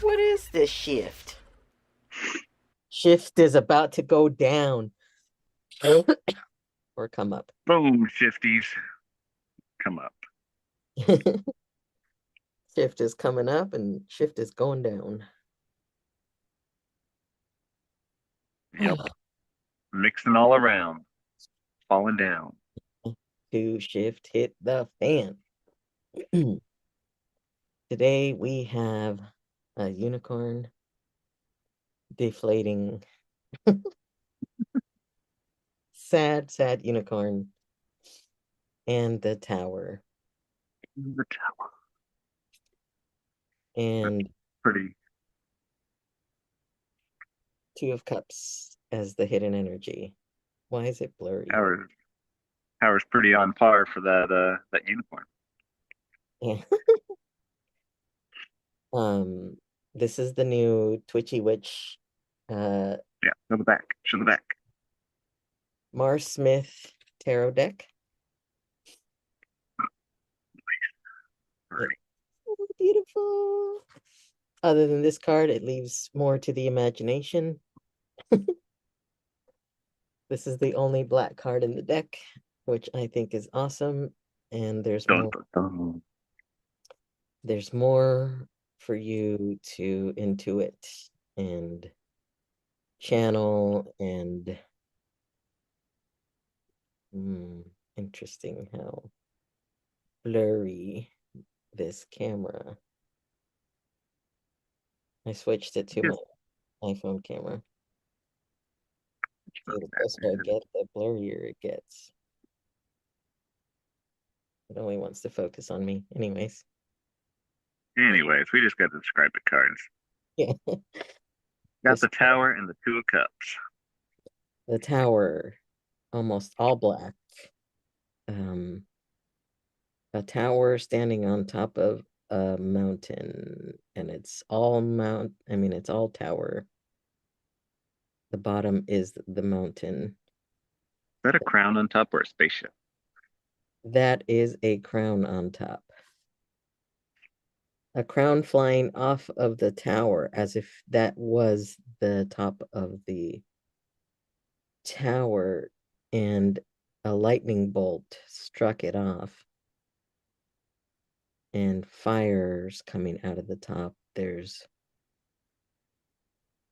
What is this shift? Shift is about to go down or come up. Boom, shifties, come up. Shift is coming up and shift is going down. Yep, mixing all around, falling down. To shift hit the fan. Today we have a unicorn deflating, sad unicorn, and the tower, The tower. That's and pretty. two of cups as the hidden energy. Why is it blurry? Tower, tower's pretty on par for that unicorn. Yeah. Um, this is the new Twitchy Witch, uh, Yeah, show the back. Show the back. Mars Smith tarot deck. Yeah. Pretty. Oh, beautiful. Other than this card, it leaves more to the imagination. This is the only black card in the deck, which I think is awesome. And Dun, dun, dun. there's more for you to intuit and channel and interesting how blurry this camera. I switched it to my Just iPhone camera. not So the that closer I bad. get, the blurrier it gets. It only wants to focus on me. Anyways. Anyways, we just got to describe the cards. Yeah. Got This the tower and the two of cups. the tower, almost all black. Um, a tower standing on top of a mountain, and it's all tower. The bottom is the mountain. Is that a crown on top or a spaceship? That is a crown on top. A crown flying off of the tower as if that was the top of the tower, and a lightning bolt struck it off, and fires coming out of the top. There's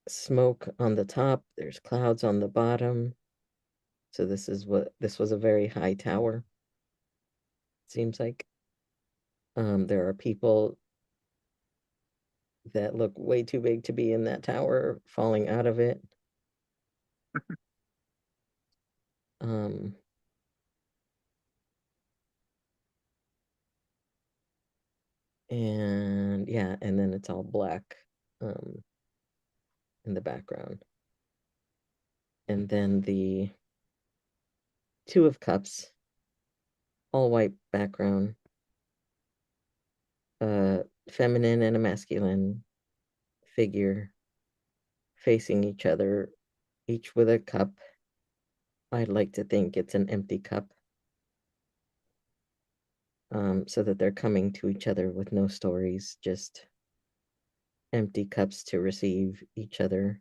smoke on the top, there's clouds on the bottom. So this was a very high tower, seems like. There are people that look way too big to be in that tower falling out of it. Um, and yeah, and then it's all black um in the background. And then the two of cups, all white background, uh feminine and a masculine figure facing each other, each with a cup. I'd like to think it's an empty cup, so that they're coming to each other with no stories, just empty cups to receive each other.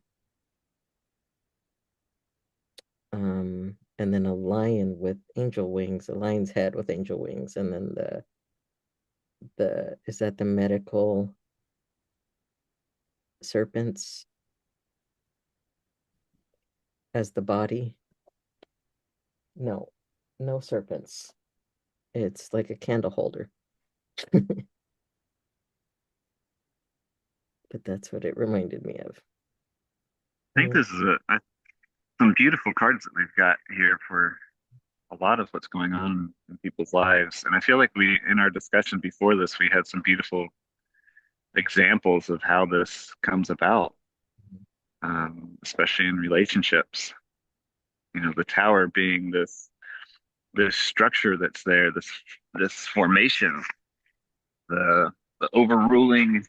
And then a lion with angel wings, a lion's head with angel wings, and then the is that the medical serpents as the body? No, no serpents. It's like a candle holder. But that's what it reminded me of. I think Mm, this is some beautiful cards that we've got here for a lot of what's going on in people's lives. And I feel like in our discussion before this, we had some beautiful examples of how this comes about, especially in relationships. You know, the tower being this structure that's there, this formation, the overruling,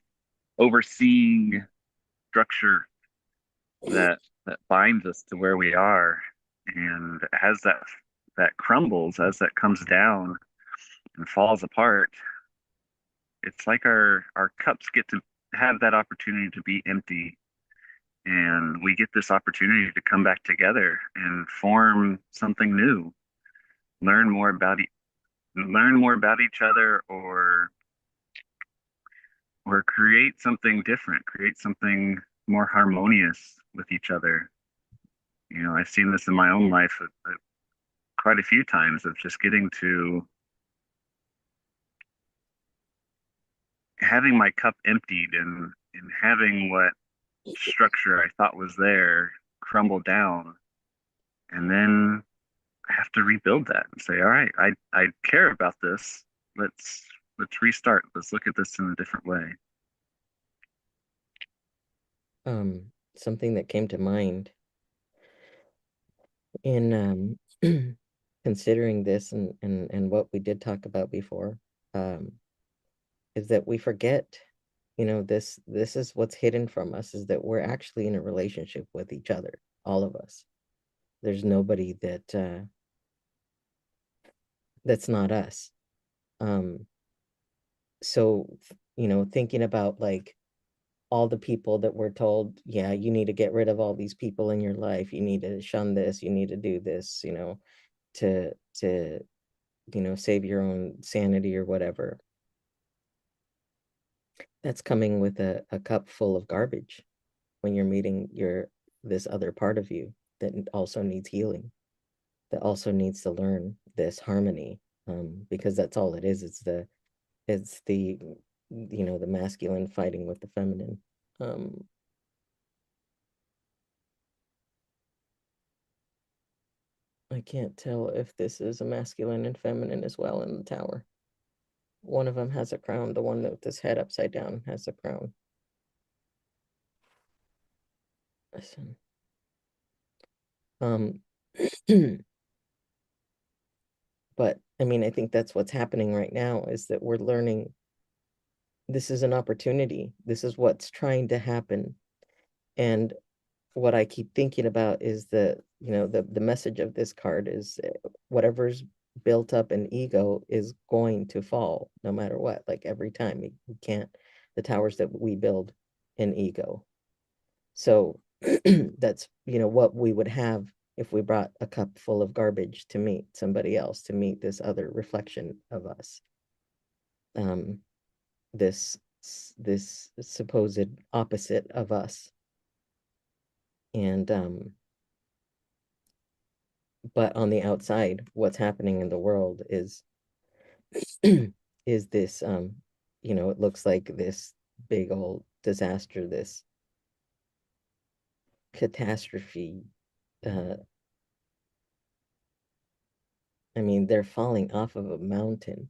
overseeing structure that binds us to where we are, and as that crumbles, as that comes down and falls apart, it's like our cups get to have that opportunity to be empty, and we get this opportunity to come back together and form something new, learn more about learn more about each other, or create something different, create something more harmonious with each other. You know, I've seen this in my own life quite a few times of just getting to having my cup emptied and having what structure I thought was there crumble down, and then I have to rebuild that and say, all right, I care about this. Let's let's restart. Let's look at this in a different way. Something that came to mind in considering this and what we did talk about before, um, is that we forget, this is what's hidden from us, is that we're actually in a relationship with each other, all of us. There's nobody that's not us. Um, so thinking about like all the people that we're told, yeah, you need to get rid of all these people in your life, you need to shun this, you need to do this, to save your own sanity or whatever. That's coming with a cup full of garbage when you're meeting this other part of you that also needs healing, that also needs to learn this harmony. Because that's all it is. It's the masculine fighting with the feminine. um I can't tell if this is a masculine and feminine as well in the tower. One of them has a crown. The one with his head upside down has a crown. Listen. Um, but I mean, I think that's what's happening right now, is that we're learning this is an opportunity. This is what's trying to happen. And what I keep thinking about is the message of this card is, whatever's built up in ego is going to fall no matter what. Like every time, we can't, the towers that we build in ego. So that's what we would have if we brought a cup full of garbage to meet somebody else, to meet this other reflection of us. Um, this this supposed opposite of us. And but on the outside, what's happening in the world is this, it looks like this big old disaster, this catastrophe. uh I mean, they're falling off of a mountain,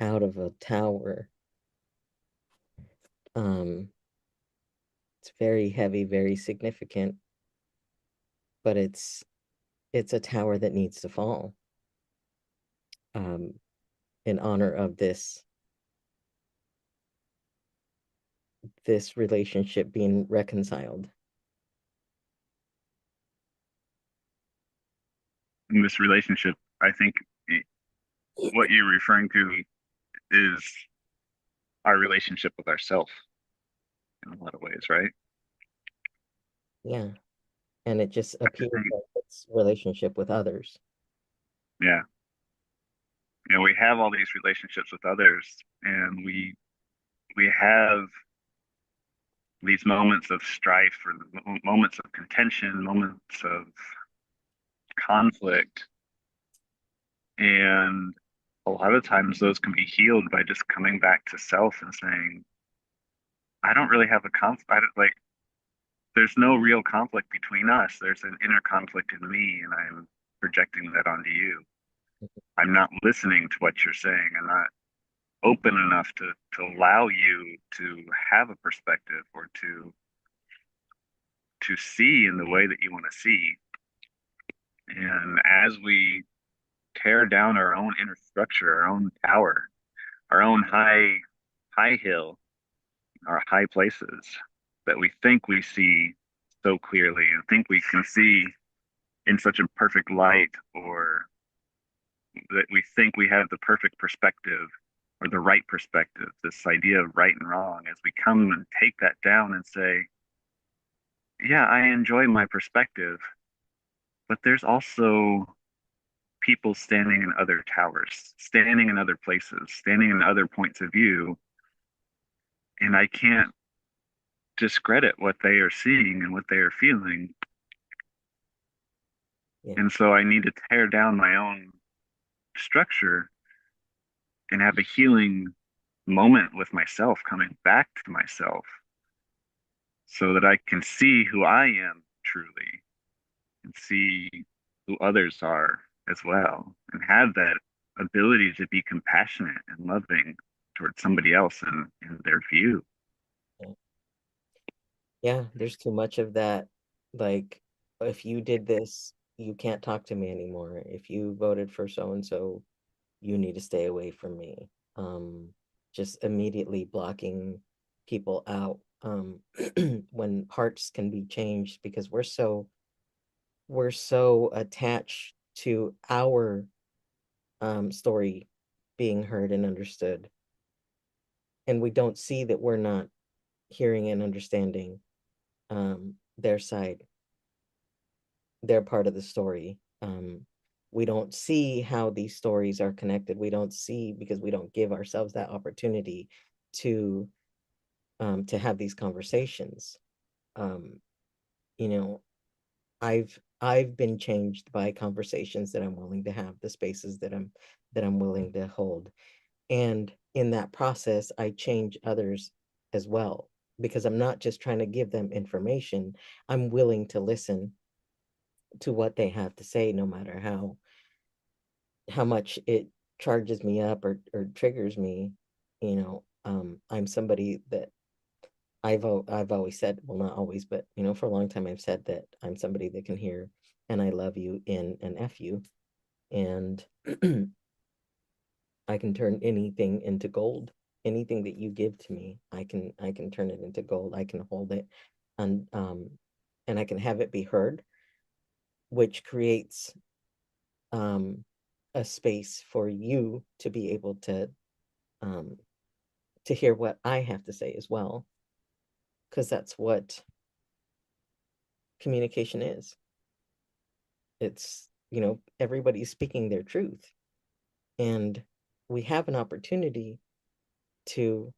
out of a tower. It's very heavy, very significant, but it's a tower that needs to fall, um in honor of this relationship being reconciled. In this relationship, I think what you're referring to is our relationship with ourselves in a lot of ways, right? Yeah, and it just I appears think, like it's relationship with others. yeah, you know, we have all these relationships with others, and we have these moments of strife or moments of contention, moments of conflict, and a lot of times those can be healed by just coming back to self and saying, I don't really have a conflict. I don't, like, there's no real conflict between us. There's an inner conflict in me, and I'm projecting that onto you. I'm not listening to what you're saying. I'm not open enough to allow you to have a perspective or to see in the way that you want to see. And as we tear down our own inner structure, our own tower, our own high hill, our high places that we think we see so clearly and think we can see in such a perfect light, or that we think we have the perfect perspective, or the right perspective, this idea of right and wrong, as we come and take that down and say, yeah, I enjoy my perspective, but there's also people standing in other towers, standing in other places, standing in other points of view, and I can't discredit what they are seeing and what they are feeling. Yeah. And so I need to tear down my own structure and have a healing moment with myself, coming back to myself so that I can see who I am truly and see who others are as well, and have that ability to be compassionate and loving towards somebody else and their view. Yeah. Yeah, there's too much of that. Like, if you did this, you can't talk to me anymore. If you voted for so and so, you need to stay away from me. Just immediately blocking people out. When hearts can be changed because we're so attached to our story being heard and understood, and we don't see that we're not hearing and understanding their side, their part of the story. We don't see how these stories are connected. We don't see because we don't give ourselves that opportunity to to have these conversations. Um, you know, I've been changed by conversations that I'm willing to have, the spaces that I'm willing to hold. And in that process, I change others as well because I'm not just trying to give them information. I'm willing to listen to what they have to say, no matter how much it charges me up or triggers me. I'm somebody that I've always said, well, not always, but for a long time I've said that I'm somebody that can hear and I love you in an F you, and I can turn anything into gold. Anything that you give to me, I can turn it into gold. I can hold it, and I can have it be heard, which creates um a space for you to be able um to hear what I have to say as well, because that's what communication is. It's, everybody's speaking their truth, and we have an opportunity to,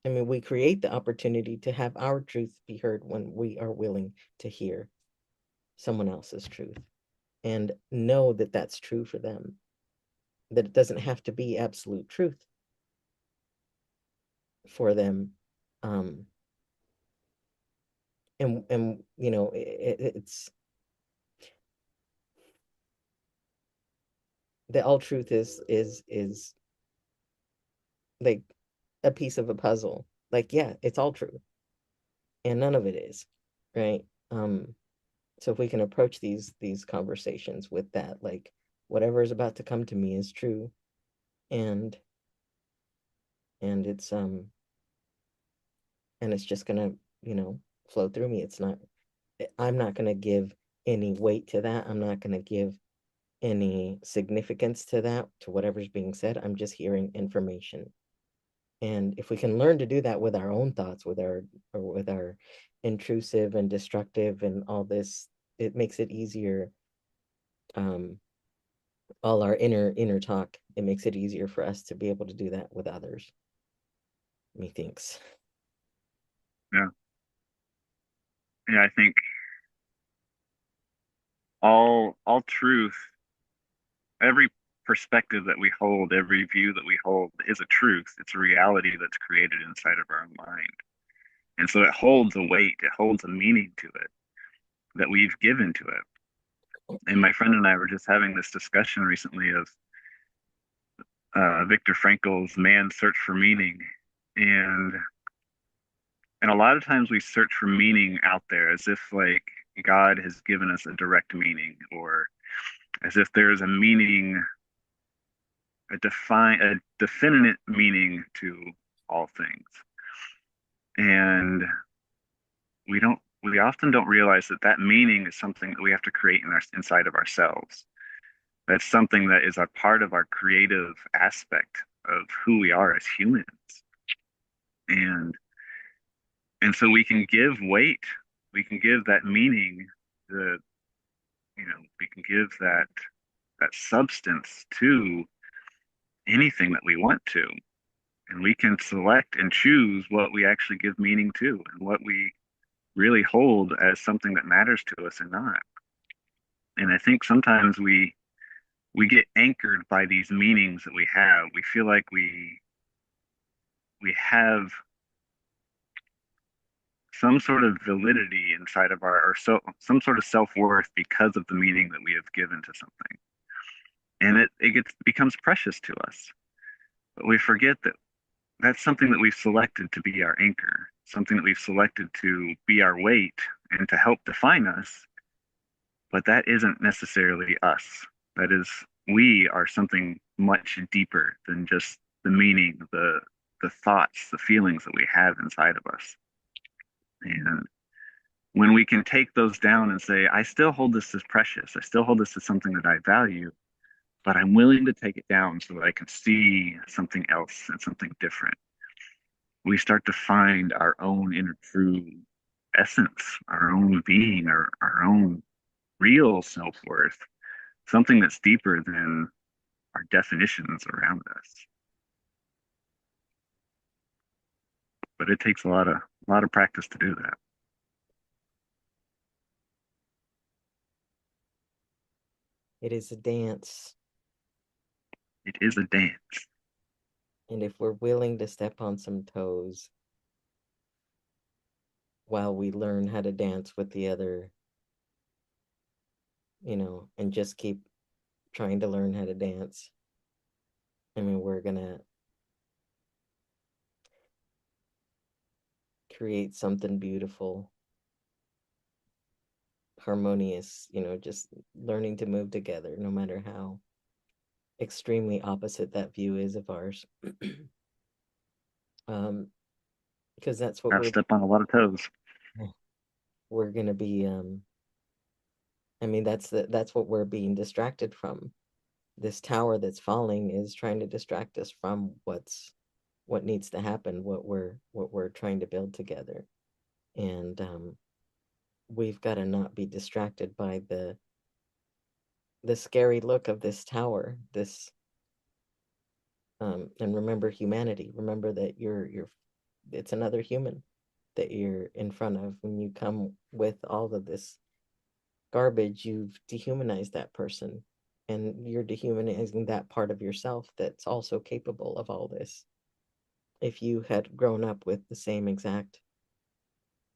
I mean, we create the opportunity to have our truth be heard when we are willing to hear someone else's truth and know that that's true for them, that it doesn't have to be absolute truth for them. Um, and it's the all truth is like a piece of a puzzle. Like, yeah, it's all true, and none of it is, right? So if we can approach these conversations with that, like, whatever is about to come to me is true, and it's and it's just gonna, flow through me. It's not, I'm not gonna give any weight to that. I'm not gonna give any significance to that, to whatever's being said. I'm just hearing information. And if we can learn to do that with our own thoughts, with our intrusive and destructive and all this, it makes it easier. Um, all our inner talk, it makes it easier for us to be able to do that with others, methinks. Yeah. Yeah, I think all truth, every perspective that we hold, every view that we hold is a truth. It's a reality that's created inside of our own mind. And so it holds a weight, it holds a meaning to it that we've given to it. And my friend and I were just having this discussion recently of Viktor Frankl's Man's Search for Meaning. And and a lot of times we search for meaning out there as if like God has given us a direct meaning, or as if there's a meaning, a definite meaning to all things. And we often don't realize that that meaning is something that we have to create inside of ourselves. That's something that is a part of our creative aspect of who we are as humans. And so we can give weight, we can give that meaning, the we can give that substance to anything that we want to. And we can select and choose what we actually give meaning to and what we really hold as something that matters to us and not. And I think sometimes we get anchored by these meanings that we have. We feel like we have some sort of validity inside of our, or so some sort of self-worth because of the meaning that we have given to something. And it becomes precious to us. But we forget that that's something that we've selected to be our anchor, something that we've selected to be our weight and to help define us. But that isn't necessarily us. That is, we are something much deeper than just the meaning, the thoughts, the feelings that we have inside of us. And when we can take those down and say, I still hold this as precious, I still hold this as something that I value, but I'm willing to take it down so that I can see something else and something different. We start to find our own inner true essence, our own being, our own real self worth, something that's deeper than our definitions around us. But it takes a lot of practice to do that. It is a dance. It is a dance. And if we're willing to step on some toes while we learn how to dance with the other, and just keep trying to learn how to dance, I mean, we're going to create something beautiful, harmonious, just learning to move together, no matter how extremely opposite that view is of ours. um, because that's what I've stepped on a lot of toes. we're gonna be. I mean, that's what we're being distracted from. This tower that's falling is trying to distract us from what needs to happen, what we're trying to build together, and we've got to not be distracted by the scary look of this tower. This and remember humanity. Remember that you're it's another human that you're in front of. When you come with all of this garbage, you've dehumanized that person, and you're dehumanizing that part of yourself that's also capable of all this. If you had grown up with the same exact,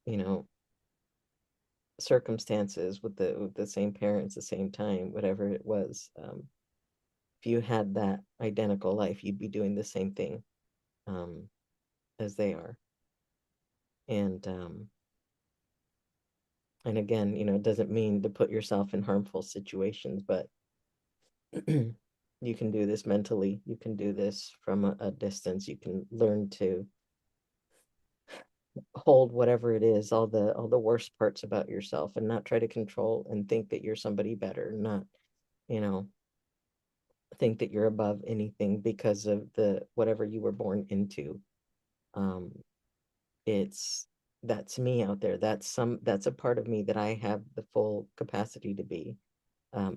you know, circumstances with the same parents, the same time, whatever it was, if you had that identical life, you'd be doing the same thing um, as they are. And again, it doesn't mean to put yourself in harmful situations, but you can do this mentally. You can do this from a distance. You can learn to hold whatever it is, all the worst parts about yourself, and not try to control and think that you're somebody better, not, you know, think that you're above anything because of the whatever you were born into. Um, it's that's me out there. That's a part of me that I have the full capacity to be.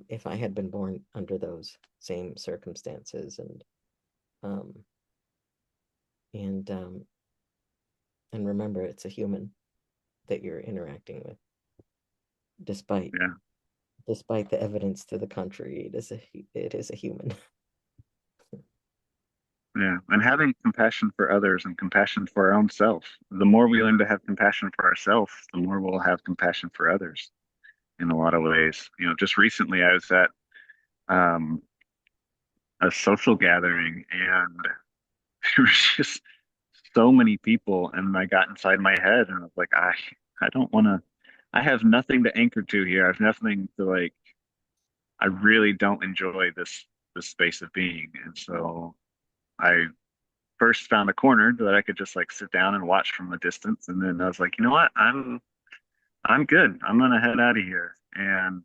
If I had been born under those same circumstances, um, and and remember, it's a human that you're interacting with, despite Yeah. despite the evidence to the contrary. It is a human. Yeah. And having compassion for others and compassion for our own self. The more we learn to have compassion for ourselves, the more we'll have compassion for others in a lot of ways. Just recently I was at um, a social gathering and there was just so many people and I got inside my head and I was like, I don't want to, I have nothing to anchor to here. I have nothing to like, I really don't enjoy this space of being. And so I first found a corner that I could just like sit down and watch from a distance. And then I was like, you know what? I'm good. I'm gonna head out of here. And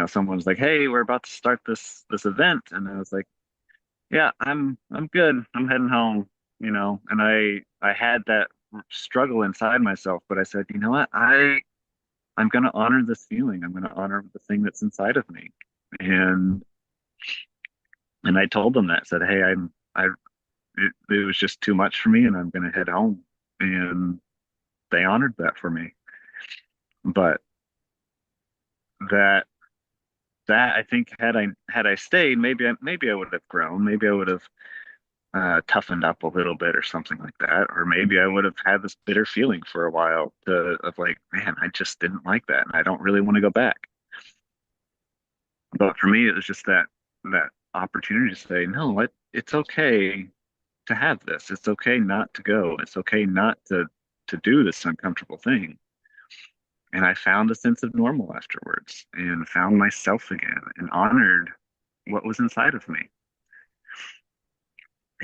someone's like, hey, we're about to start this event. And I was like, Yeah, I'm good. I'm heading home, and I had that struggle inside myself, but I said, you know what? I'm going to honor this feeling. I'm going to honor the thing that's inside of me. And and I told them that, said, hey, it was just too much for me and I'm going to head home. And they honored that for me. But that that I think had I stayed, maybe I would have grown. Maybe I would have toughened up a little bit or something like that. Or maybe I would have had this bitter feeling for a while of like, man, I just didn't like that and I don't really want to go back. But for me, it was just that opportunity to say, no, it's okay to have this. It's okay not to go. It's okay not to do this uncomfortable thing. And I found a sense of normal afterwards and found myself again and honored what was inside of me.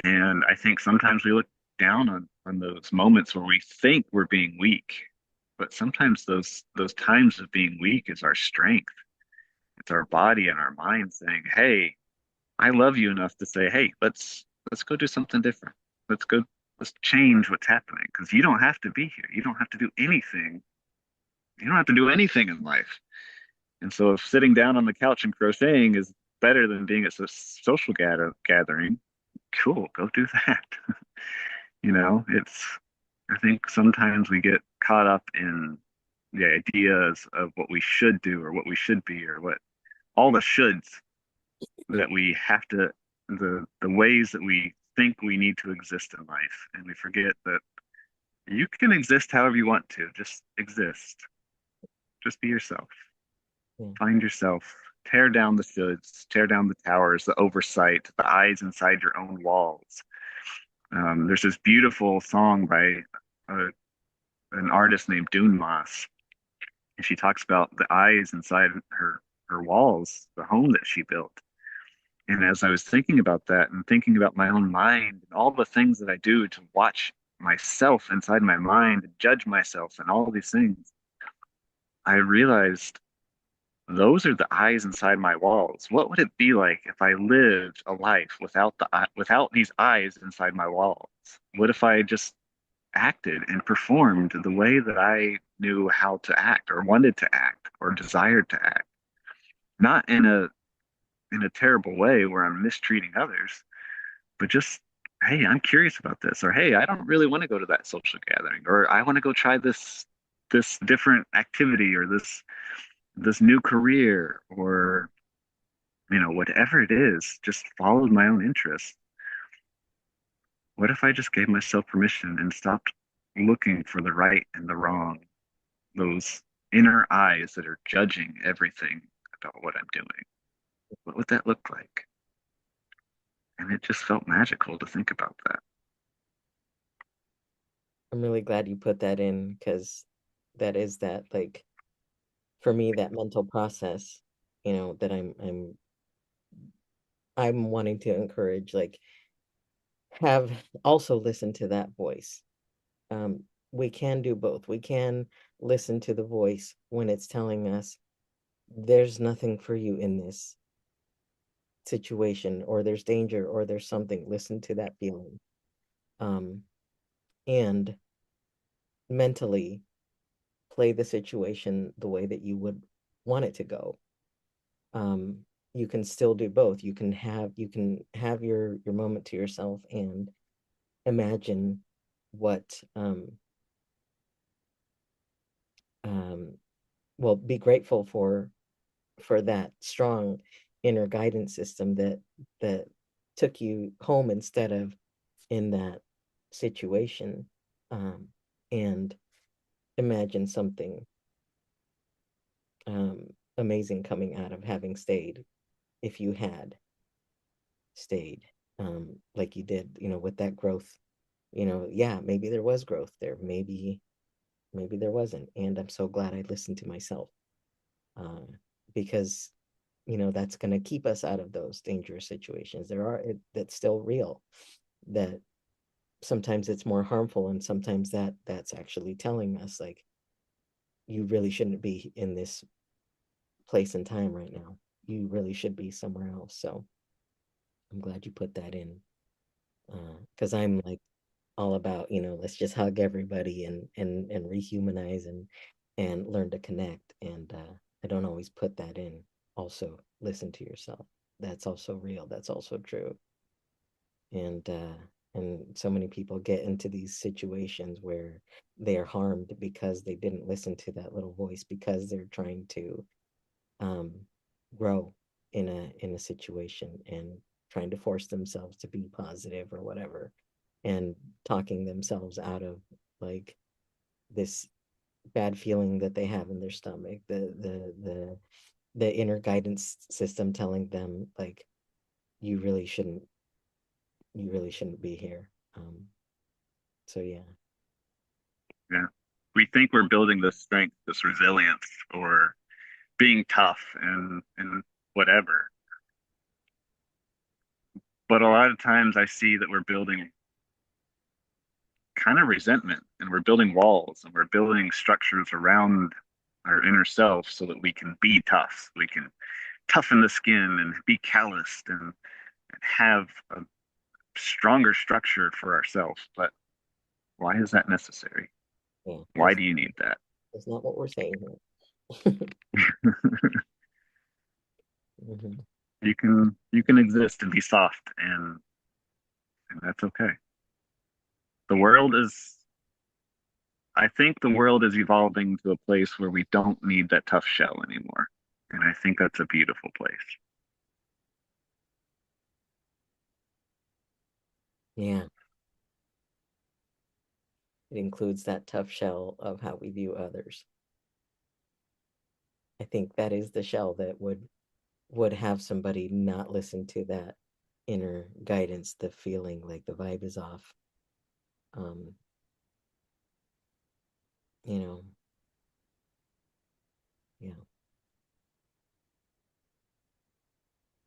And I think sometimes we look down on those moments where we think we're being weak, but sometimes those times of being weak is our strength. It's our body and our mind saying, "Hey, I love you enough to say, hey, let's go do something different. Let's change what's happening because you don't have to be here. You don't have to do anything. You don't have to do anything in life." And so if sitting down on the couch and crocheting is better than being at a social gathering, cool, go do that. It's, I think sometimes we get caught up in the ideas of what we should do or what we should be or what all the shoulds that we have to, the ways that we think we need to exist in life. And we forget that you can exist however you want to. Just exist. Just be yourself. Yeah. Find yourself. Tear down the shoulds, tear down the towers, the oversight, the eyes inside your own walls. There's this beautiful song by uh, an artist named Dune Moss, and she talks about the eyes inside her walls, the home that she built. And as I was thinking about that and thinking about my own mind and all the things that I do to watch myself inside my mind and judge myself and all these things, I realized those are the eyes inside my walls. What would it be like if I lived a life without these eyes inside my walls? What if I just acted and performed the way that I knew how to act or wanted to act or desired to act? Not in a terrible way where I'm mistreating others, but just, hey, I'm curious about this, or hey, I don't really want to go to that social gathering, or I want to go try this different activity, or this new career, or whatever it is, just followed my own interest. What if I just gave myself permission and stopped looking for the right and the wrong, those inner eyes that are judging everything about what I'm doing? What would that look like? And it just felt magical to think about that. I'm really glad you put that in because that is that like for me that mental process, that I'm wanting to encourage, like have also listen to that voice. We can do both. We can listen to the voice when it's telling us there's nothing for you in this situation, or there's danger, or there's something. Listen to that feeling. Um, and mentally play the situation the way that you would want it to go. um, you can still do both. You can have your moment to yourself and imagine what um, well, be grateful for that strong inner guidance system that took you home instead of in that situation, and imagine something um, amazing coming out of having stayed, if you had stayed, like you did, with that growth. Yeah, maybe there was growth there, maybe there wasn't, and I'm so glad I listened to myself, uh, because that's going to keep us out of those dangerous situations. That's still real, that sometimes it's more harmful, and sometimes that's actually telling us like you really shouldn't be in this place and time right now. You really should be somewhere else. So I'm glad you put that in. Because I'm like all about, let's just hug everybody and rehumanize and learn to connect. And I don't always put that in. Also, listen to yourself. That's also real. That's also true. And so many people get into these situations where they are harmed because they didn't listen to that little voice because they're trying to um, grow in a situation and trying to force themselves to be positive or whatever, and talking themselves out of like this bad feeling that they have in their stomach, the inner guidance system telling them like you really shouldn't you really shouldn't be here. So yeah. Yeah. We think we're building this strength, this resilience, or being tough and whatever. But a lot of times I see that we're building kind of resentment and we're building walls and we're building structures around our inner self so that we can be tough. We can toughen the skin and be calloused and have a stronger structure for ourselves. But why is that necessary? Yeah, Why do you need that? that's not what we're saying here. Hmm. You can exist and be soft and that's okay. The world is I think the world is evolving to a place where we don't need that tough shell anymore. And I think that's a beautiful place. Yeah, it includes that tough shell of how we view others. I think that is the shell that would have somebody not listen to that inner guidance, the feeling like the vibe is off. Um, you know, yeah.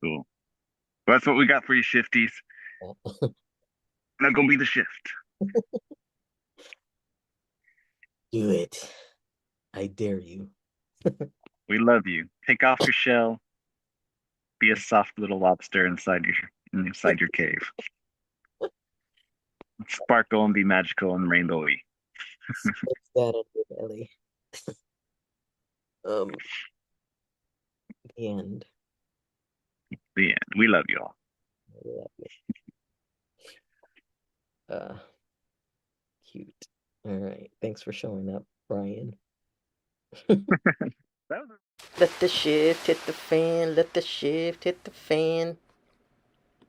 Cool. Well, that's what we got for you, shifties. Not gonna be the shift. Do it. I dare you. We love you. Take off your shell. Be a soft little lobster inside your cave. Sparkle and be magical and rainbowy. Stick that in your belly. Um, the end. The end. We love you all. I love it. Uh, cute. All right. Thanks for showing up, Brian. That was Let the shift hit the fan. Let the shift hit the fan.